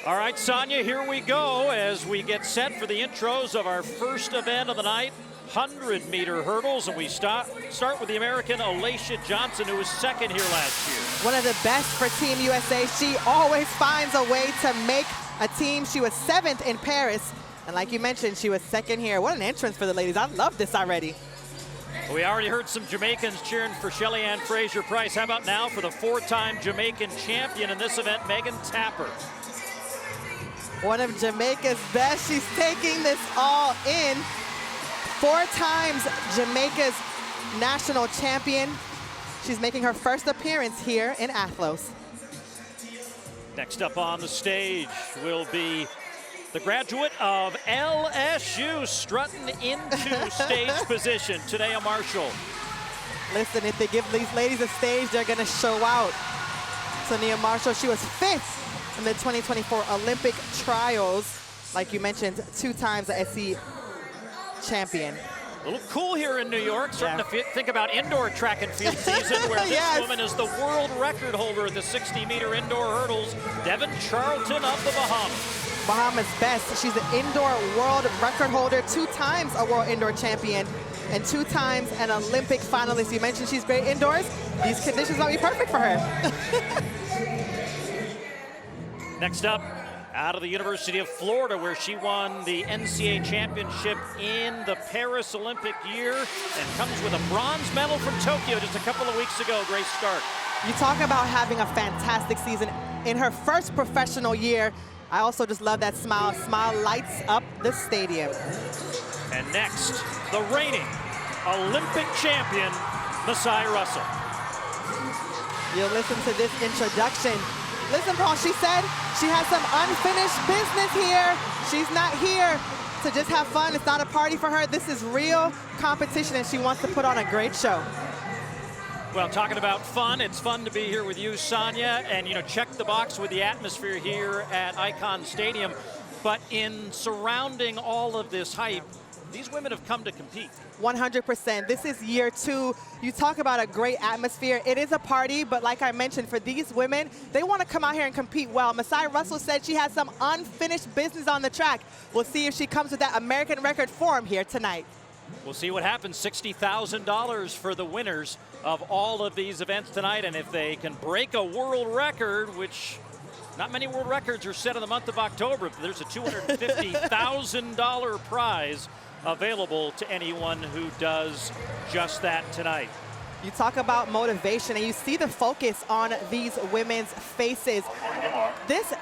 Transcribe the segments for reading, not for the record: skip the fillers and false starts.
All right, Sonia, here we go as we get set for the intros of our first event of the night, 100-meter hurdles, and we start with the American Alacia Johnson, who was second here last year. One of the best for Team USA. She always finds a way to make a team. She was 7th in Paris, and like you mentioned, she was second here. What an entrance for the ladies. I love this already. We already heard some Jamaicans cheering for Shelly-Ann Fraser-Price. How about now for the 4-time Jamaican champion in this event, Megan Tapper. One of Jamaica's best. She's taking this all in. 4 times Jamaica's national champion. She's making her first appearance here in Athlos. Next up on the stage will be the graduate of LSU, strutting into stage position, Tania Marshall. Listen, if they give these ladies a stage, they're gonna show out. Tania Marshall, she was 5th in the 2024 Olympic trials. Like you mentioned, 2 times the SC champion. A little cool here in New York, starting to think about indoor track and field season, where this woman is the world record holder at the 60-meter indoor hurdles, Devin Charlton of the Bahamas. Bahamas best. She's an indoor world record holder, 2 times a world indoor champion, and 2 times an Olympic finalist. You mentioned she's great indoors. These conditions might be perfect for her. Next up, out of the University of Florida, where she won the NCAA championship in the Paris Olympic year and comes with a bronze medal from Tokyo just a couple of weeks ago, Grace Stark. You talk about having a fantastic season in her first professional year. I also just love that smile. Smile lights up the stadium. And next, the reigning Olympic champion, Masai Russell. You'll listen to this introduction. Listen, Paul, she said she has some unfinished business here. She's not here to just have fun. It's not a party for her. This is real competition, and she wants to put on a great show. Well, talking about fun, it's fun to be here with you, Sonia, and, you know, check the box with the atmosphere here at Icon Stadium. But in surrounding all of this hype, these women have come to compete. 100%. This is year 2. You talk about a great atmosphere. It is a party, but like I mentioned, for these women, they want to come out here and compete well. Masai Russell said she has some unfinished business on the track. We'll see if she comes with that American record form here tonight. We'll see what happens. $60,000 for the winners of all of these events tonight, and if they can break a world record, which not many world records are set in the month of October, but there's a $250,000 prize available to anyone who does just that tonight. You talk about motivation, and you see the focus on these women's faces. This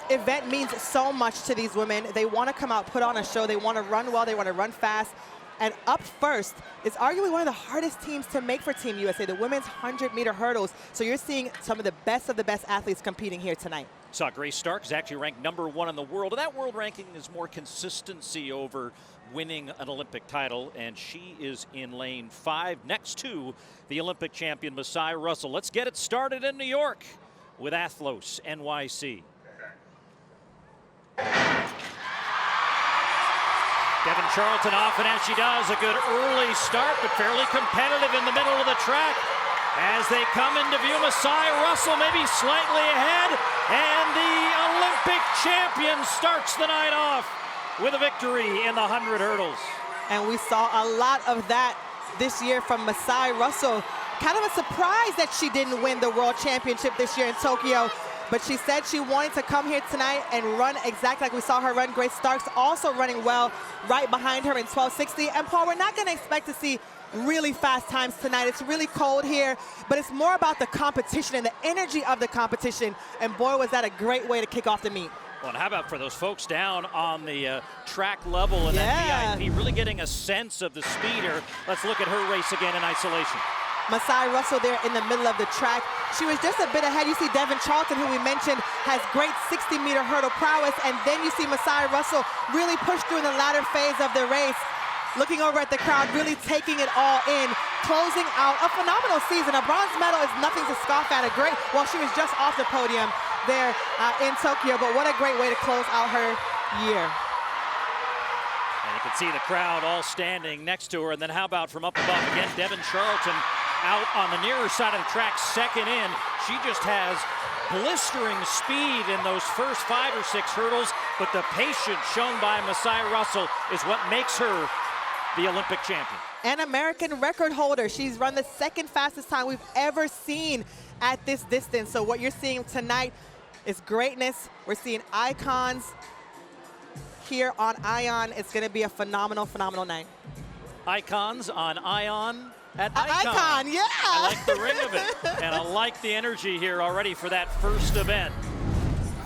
event means so much to these women. They want to come out, put on a show. They want to run well. They want to run fast. And up first is arguably one of the hardest teams to make for Team USA, the women's 100-meter hurdles. So you're seeing some of the best athletes competing here tonight. Saw Grace Stark is actually ranked #1 in the world, and that world ranking is more consistency over winning an Olympic title, and she is in lane 5 next to the Olympic champion Masai Russell. Let's get it started in New York with Athlos NYC. Devin Charlton off, and as she does, a good early start, but fairly competitive in the middle of the track. As they come into view, Masai Russell maybe slightly ahead, and the Olympic champion starts the night off with a victory in the 100 hurdles. And we saw a lot of that this year from Masai Russell. Kind of a surprise that she didn't win the World Championship this year in Tokyo, but she said she wanted to come here tonight and run exactly like we saw her run. Grace Stark's also running well right behind her in 12:60. And Paul, we're not gonna expect to see really fast times tonight. It's really cold here, but it's more about the competition and the energy of the competition. And boy, was that a great way to kick off the meet. Well, and how about for those folks down on the track level and that VIP, really getting a sense of the speed here. Let's look at her race again in isolation. Masai Russell there in the middle of the track. She was just a bit ahead. You see Devin Charlton, who we mentioned, has great 60-meter hurdle prowess, and then you see Masai Russell really push through in the latter phase of the race. Looking over at the crowd, really taking it all in, closing out a phenomenal season. A bronze medal is nothing to scoff at. She was just off the podium there in Tokyo, but what a great way to close out her year. And you can see the crowd all standing next to her. And then how about from up above again, Devin Charlton out on the nearer side of the track, second in. She just has blistering speed in those first 5 or 6 hurdles, but the patience shown by Masai Russell is what makes her the Olympic champion. An American record holder. She's run the second fastest time we've ever seen at this distance. So what you're seeing tonight is greatness. We're seeing icons here on Ion. It's going to be a phenomenal, phenomenal night. Icons on Ion at Icon, yeah. I like the ring of it, and I like the energy here already for that first event.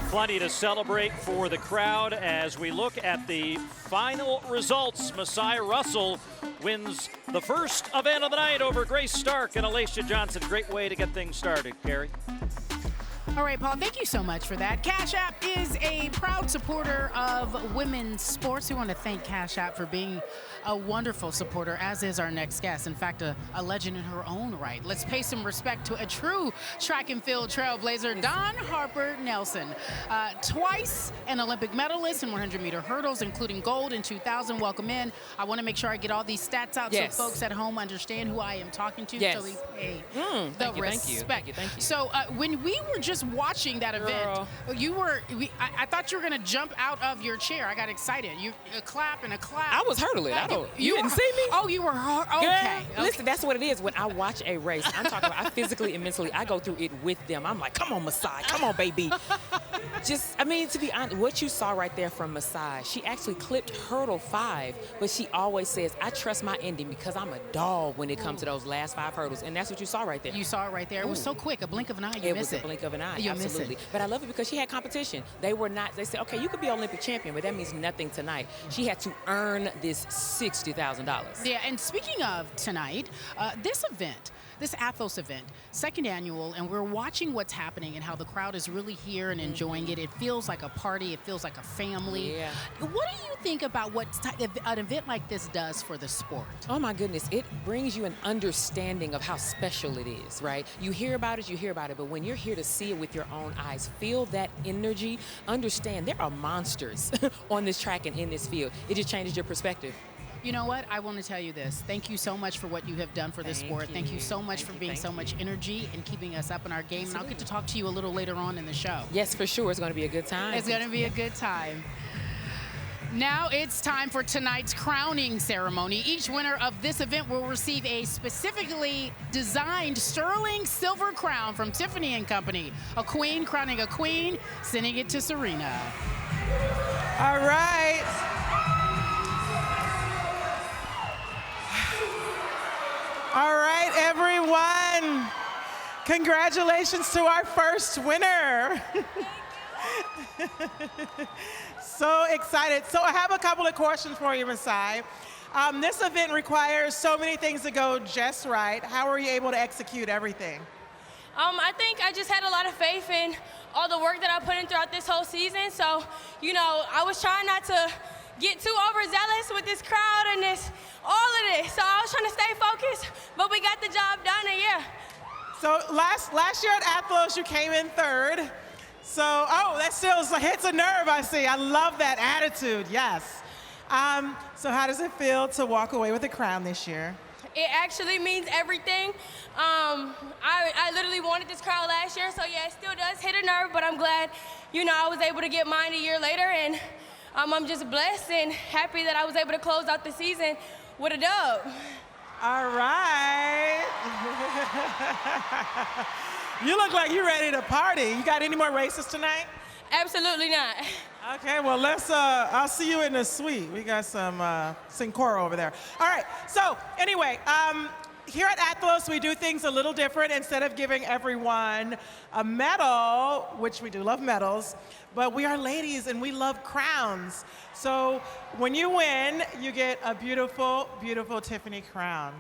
Plenty to celebrate for the crowd as we look at the final results. Masai Russell wins the first event of the night over Grace Stark and Alacia Johnson. Great way to get things started, Carrie. All right, Paul, thank you so much for that. Cash App is a proud supporter of women's sports. We want to thank Cash App for being a wonderful supporter, as is our next guest. In fact, a legend in her own right. Let's pay some respect to a true track and field trailblazer, Dawn Harper Nelson. Twice an Olympic medalist in 100-meter hurdles, including gold in 2000. Welcome in. I want to make sure I get all these stats out so folks at home understand who I am talking to. So we pay the respect. Thank you. So when we were just watching that event, I thought you were going to jump out of your chair. I got excited. You a clap and a clap. I was hurdling. You didn't see me? Oh, you were okay. Listen, that's what it is. When I watch a race, I'm talking about I physically and mentally, I go through it with them. I'm like, come on, Masai. Come on, baby. To be honest, what you saw right there from Masai, she actually clipped hurdle 5, but she always says, I trust my ending because I'm a dog when it comes to those last 5 hurdles. And that's what you saw right there. You saw it right there. It was so quick. A blink of an eye, you miss it. It was a blink of an eye, absolutely. But I love it because she had competition. They said, okay, you could be Olympic champion, but that means nothing tonight. She had to earn this $60,000. Yeah, and speaking of tonight, this Athlos event, second annual, and we're watching what's happening and how the crowd is really here and enjoying it. It feels like a party. It feels like a family. Yeah. What do you think about what an event like this does for the sport? Oh, my goodness. It brings you an understanding of how special it is, right? You hear about it, but when you're here to see it with your own eyes, feel that energy, understand there are monsters on this track and in this field. It just changes your perspective. You know what? I want to tell you this. Thank you so much for what you have done for this sport. Thank you so much for being so much energy and keeping us up in our game. And I'll get to talk to you a little later on in the show. Yes, for sure. It's going to be a good time. It's going to be a good time. Now it's time for tonight's crowning ceremony. Each winner of this event will receive a specifically designed sterling silver crown from Tiffany & Company. A queen crowning a queen, sending it to Serena. All right. All right, everyone. Congratulations to our first winner. So excited. So I have a couple of questions for you, Masai. This event requires so many things to go just right. How were you able to execute everything? I think I just had a lot of faith in all the work that I put in throughout this whole season. So, I was trying not to get too overzealous with this crowd and all of this. So I was trying to stay focused, but we got the job done, and yeah. So last year at Athlos, you came in 3rd. So, that still hits a nerve, I see. I love that attitude, yes. So how does it feel to walk away with a crown this year? It actually means everything. I literally wanted this crown last year, so yeah, it still does hit a nerve, but I'm glad, I was able to get mine a year later, and I'm just blessed and happy that I was able to close out the season with a dub. All right. You look like you're ready to party. You got any more races tonight? Absolutely not. Okay, well, I'll see you in the suite. We got some Sincoro over there. All right, so anyway, here at Athlos, we do things a little different. Instead of giving everyone a medal, which we do love medals, but we are ladies and we love crowns. So when you win, you get a beautiful, beautiful Tiffany crown.